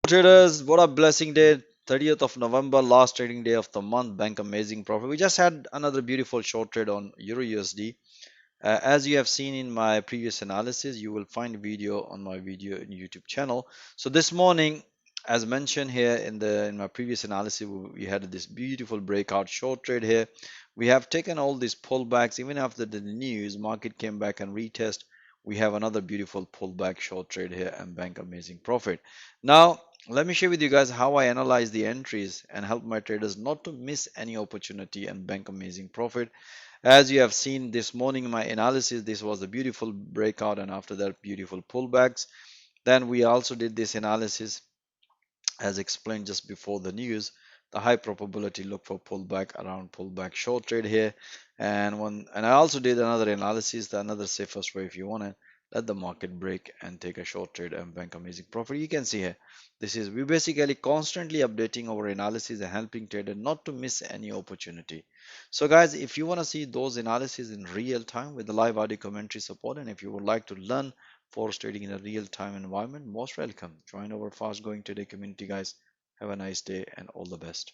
Traders, what a blessing day. 30th of November, last trading day of the month. Bank amazing profit. We just had another beautiful short trade on EURUSD. As you have seen in my previous analysis, you will find video on my video in YouTube channel. So this morning, as mentioned here in my previous analysis, we had this beautiful breakout short trade here. We have taken all these pullbacks even after the news. Market came back and retest. We have another beautiful pullback short trade here and bank amazing profit. Now, let me share with you guys how I analyze the entries and help my traders not to miss any opportunity and bank amazing profit. As you have seen this morning in my analysis, this was a beautiful breakout and after that beautiful pullbacks. Then we also did this analysis as explained just before the news. The high probability look for pullback around pullback short trade here. And I also did another analysis, the another safest way if you want to let the market break and take a short trade and bank amazing profit. You can see here, this is we basically constantly updating our analysis and helping trader not to miss any opportunity. So guys, if you want to see those analysis in real time with the live audio commentary support, and if you would like to learn forex trading in a real time environment, most welcome. Join our fast growing today community, guys. Have a nice day and all the best.